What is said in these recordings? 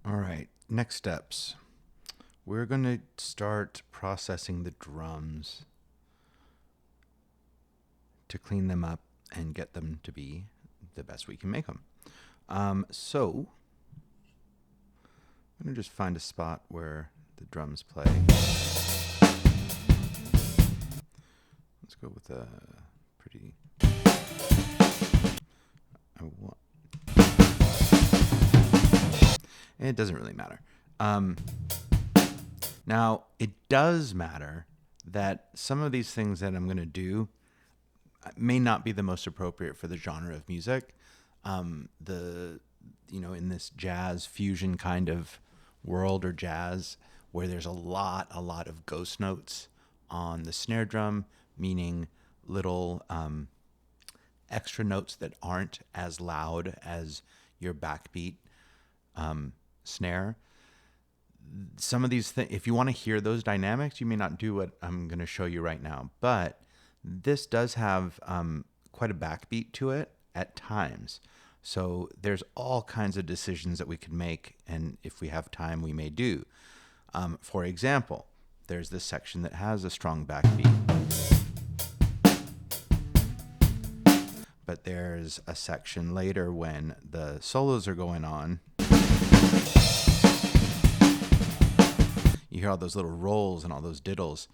All right, next steps. We're going to start processing the drums to clean them up and get them to be the best we can make them. So I'm going to just find a spot where the drums play. Let's go with a pretty... It doesn't really matter. Now, it does matter that some of these things that I'm going to do may not be the most appropriate for the genre of music. In this jazz fusion kind of world or jazz where there's a lot of ghost notes on the snare drum, meaning little extra notes that aren't as loud as your backbeat snare. Some of these things, if you want to hear those dynamics, you may not do what I'm going to show you right now, but this does have quite a backbeat to it at times. So there's all kinds of decisions that we could make, and if we have time, we may do. For example, there's this section that has a strong backbeat, but there's a section later when the solos are going on. You hear all those little rolls and all those diddles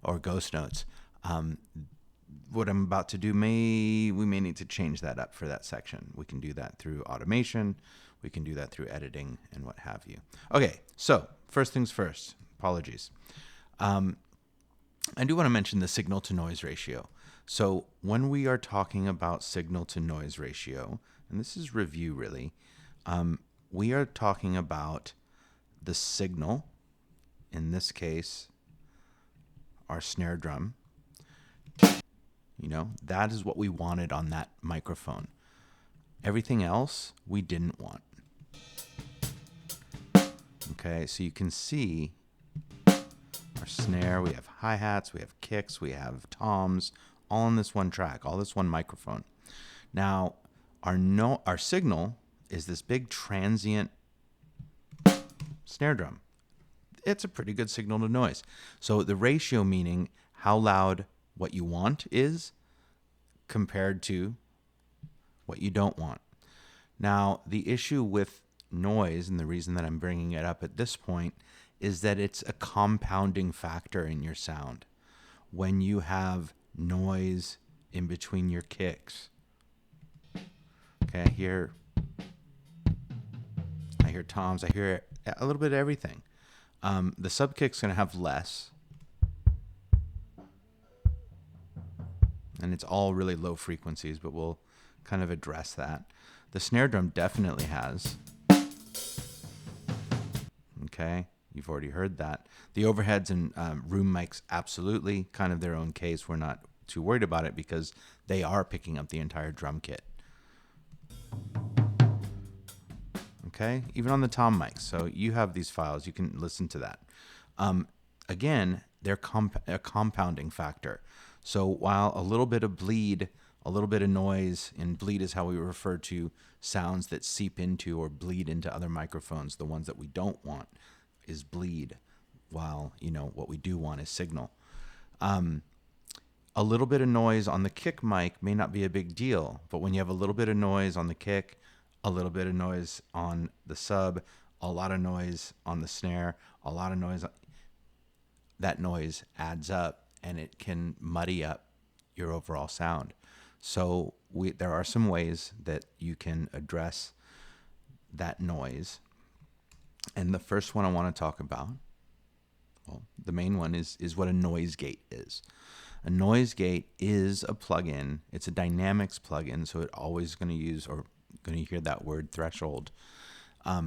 or ghost notes. What I'm about to do we may need to change that up for that section. We can do that through automation. We can do that through editing and what have you. Okay, so first things first. Apologies. I do want to mention the signal to noise ratio. So when we are talking about signal to noise ratio, and this is review really, we are talking about the signal, in this case, our snare drum. That is what we wanted on that microphone. Everything else we didn't want. Okay, so you can see our snare, we have hi-hats, we have kicks, we have toms, all on this one track, all this one microphone. Now, our signal is this big transient snare drum. It's a pretty good signal to noise. So the ratio meaning how loud what you want is compared to what you don't want. Now, the issue with noise, and the reason that I'm bringing it up at this point, is that it's a compounding factor in your sound. When you have noise in between your kicks. Okay, I hear toms, I hear a little bit of everything. The sub kick's going to have less, and it's all really low frequencies, but we'll kind of address that. The snare drum definitely has. Okay, you've already heard that. The overheads and room mics, absolutely, kind of their own case. We're not too worried about it because they are picking up the entire drum kit. Okay, even on the tom mics. So you have these files, you can listen to that. Again, they're a compounding factor. So while a little bit of bleed, a little bit of noise, and bleed is how we refer to sounds that seep into or bleed into other microphones. The ones that we don't want is bleed, while what we do want is signal. A little bit of noise on the kick mic may not be a big deal, but when you have a little bit of noise on the kick, a little bit of noise on the sub, a lot of noise on the snare, a lot of noise, that noise adds up and it can muddy up your overall sound. So there are some ways that you can address that noise. And the first one I want to talk about, well, the main one is what a noise gate is. A noise gate is a plugin. It's a dynamics plugin, so it always going to use, or going to hear that word, threshold. A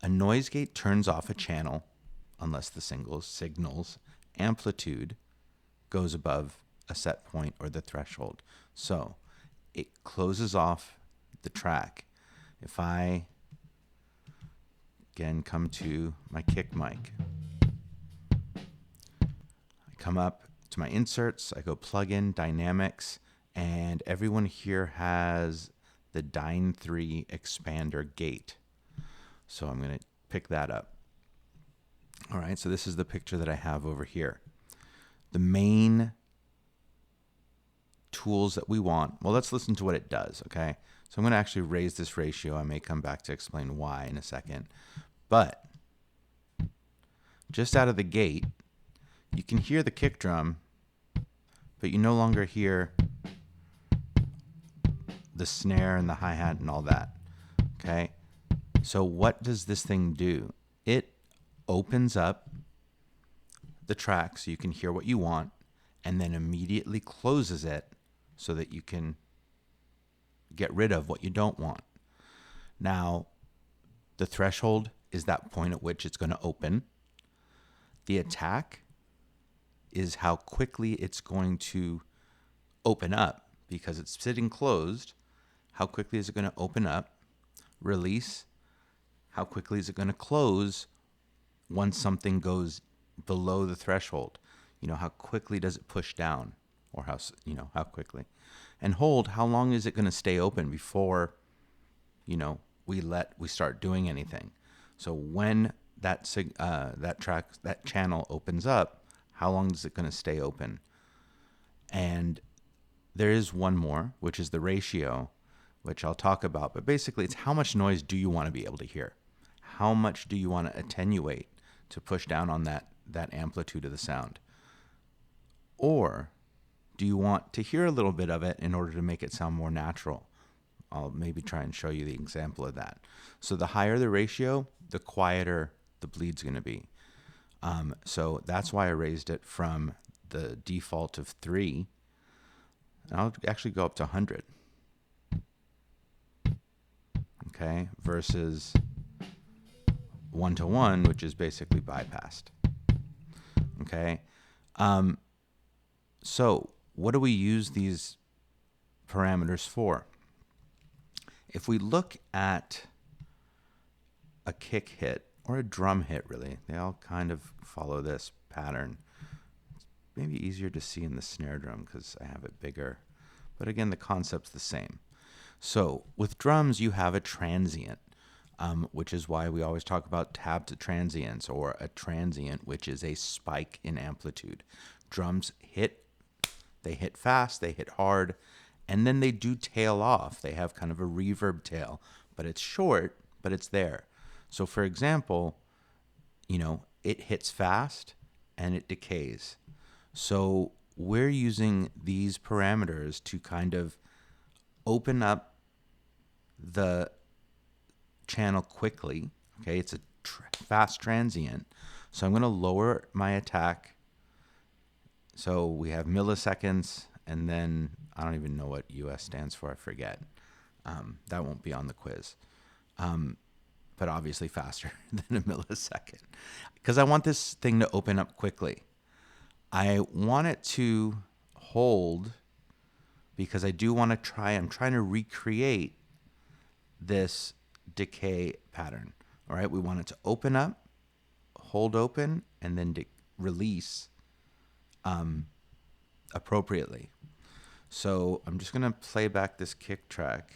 noise gate turns off a channel unless the signal's amplitude goes above a set point or the threshold. So it closes off the track. If I, again, come to my kick mic, I come up to my inserts, I go plugin, dynamics, and everyone here has the Dyne 3 expander gate. So I'm going to pick that up. All right, so this is the picture that I have over here. The main tools that we want, well, let's listen to what it does, okay? So I'm going to actually raise this ratio. I may come back to explain why in a second. But just out of the gate, you can hear the kick drum, but you no longer hear the snare and the hi-hat and all that, okay? So what does this thing do? It opens up the track so you can hear what you want, and then immediately closes it so that you can get rid of what you don't want. Now, the threshold is that point at which it's going to open. The attack is how quickly it's going to open up, because it's sitting closed. How quickly is it going to open up? Release, how quickly is it going to close once something goes below the threshold? You know, how quickly does it push down, or how quickly? And hold, how long is it going to stay open before, we start doing anything? So when that channel opens up, how long is it going to stay open? And there is one more, which is the ratio, which I'll talk about. But basically, it's how much noise do you want to be able to hear? How much do you want to attenuate to push down on that amplitude of the sound? Or do you want to hear a little bit of it in order to make it sound more natural? I'll maybe try and show you the example of that. So the higher the ratio, the quieter the bleed's going to be. So that's why I raised it from the default of 3. And I'll actually go up to 100. Okay, versus 1-to-1, which is basically bypassed. Okay, so what do we use these parameters for? If we look at a kick hit or a drum hit, really, they all kind of follow this pattern. It's maybe easier to see in the snare drum because I have it bigger, but again, the concept's the same. So with drums, you have a transient, which is why we always talk about tapped transients, or a transient, which is a spike in amplitude. Drums they hit fast, they hit hard, and then they do tail off. They have kind of a reverb tail, but it's short, but it's there. So for example, it hits fast and it decays. So we're using these parameters to kind of open up the channel quickly. Okay, it's a fast transient. So I'm going to lower my attack. So we have milliseconds, and then I don't even know what US stands for. I forget. That won't be on the quiz. But obviously faster than a millisecond, because I want this thing to open up quickly. I want it to hold because I do want to I'm trying to recreate this decay pattern. All right, we want it to open up, hold open, and then release appropriately. So I'm just going to play back this kick track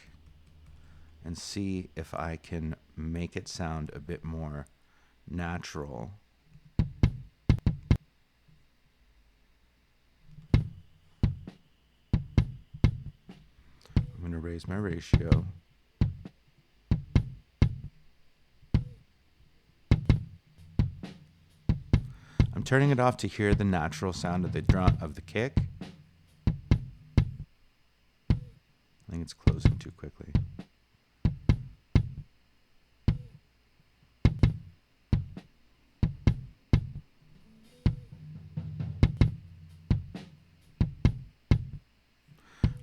and see if I can make it sound a bit more natural. I'm going to raise my ratio. I'm turning it off to hear the natural sound of the drum of the kick. I think it's closing too quickly.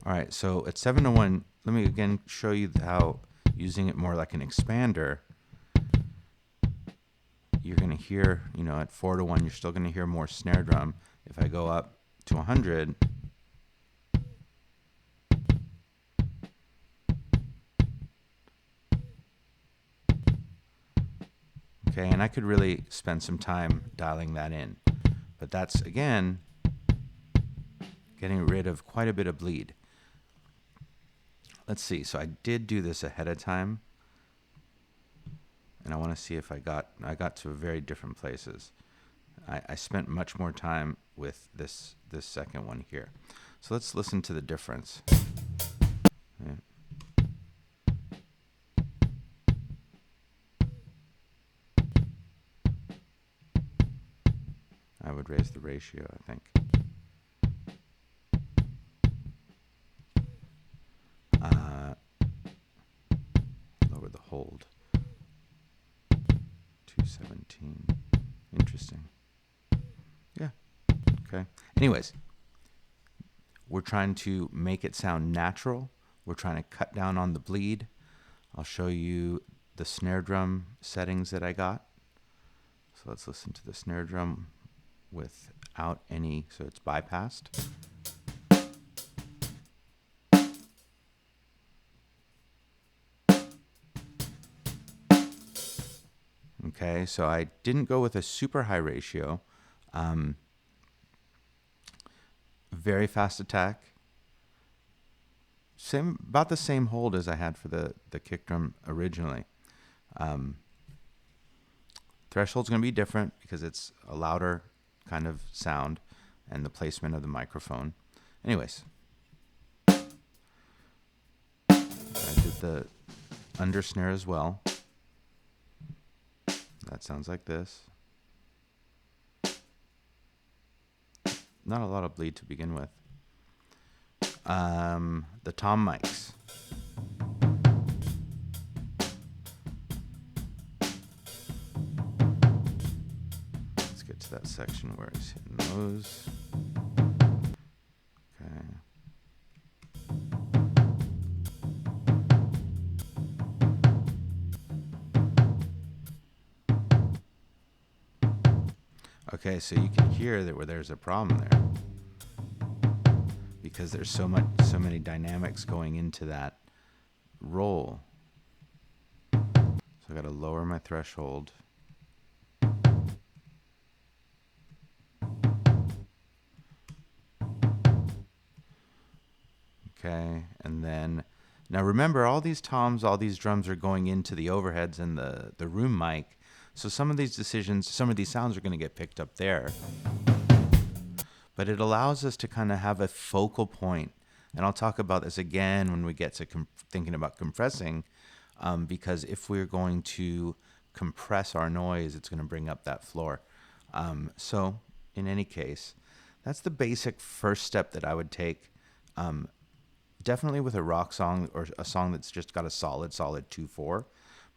All right, so at 7-to-1, let me again show you how using it more like an expander, you're going to hear, at 4-to-1, you're still going to hear more snare drum. If I go up to 100, okay, and I could really spend some time dialing that in. But that's, again, getting rid of quite a bit of bleed. Let's see, so I did do this ahead of time. and I want to see if I got to very different places. I spent much more time with this second one here. So let's listen to the difference. Yeah. I would raise the ratio, I think. Lower the hold. 217. Interesting. Yeah. Okay. Anyways, we're trying to make it sound natural. We're trying to cut down on the bleed. I'll show you the snare drum settings that I got. So let's listen to the snare drum without any, so it's bypassed. Okay, so I didn't go with a super high ratio. Very fast attack. About the same hold as I had for the kick drum originally. Threshold's going to be different because it's a louder kind of sound and the placement of the microphone. Anyways, I did the under snare as well. That sounds like this. Not a lot of bleed to begin with. The tom mics. Let's get to that section where it's hitting those. Okay. Okay, so you can hear that where there's a problem there because there's so many dynamics going into that roll. So I got to lower my threshold. Okay, and then now remember, all these toms, all these drums are going into the overheads and the room mic. So some of these decisions, some of these sounds are going to get picked up there. But it allows us to kind of have a focal point. And I'll talk about this again when we get to thinking about compressing, because if we're going to compress our noise, it's going to bring up that floor. So in any case, that's the basic first step that I would take. Definitely with a rock song or a song that's just got a solid 2/4.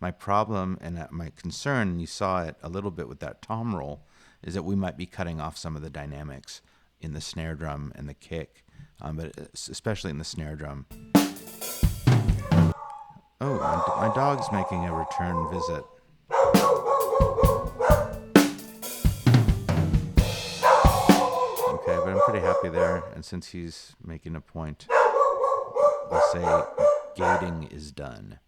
My problem and my concern, and you saw it a little bit with that tom roll, is that we might be cutting off some of the dynamics in the snare drum and the kick, but especially in the snare drum. Oh, my dog's making a return visit. Okay, but I'm pretty happy there, and since he's making a point, we'll say gating is done.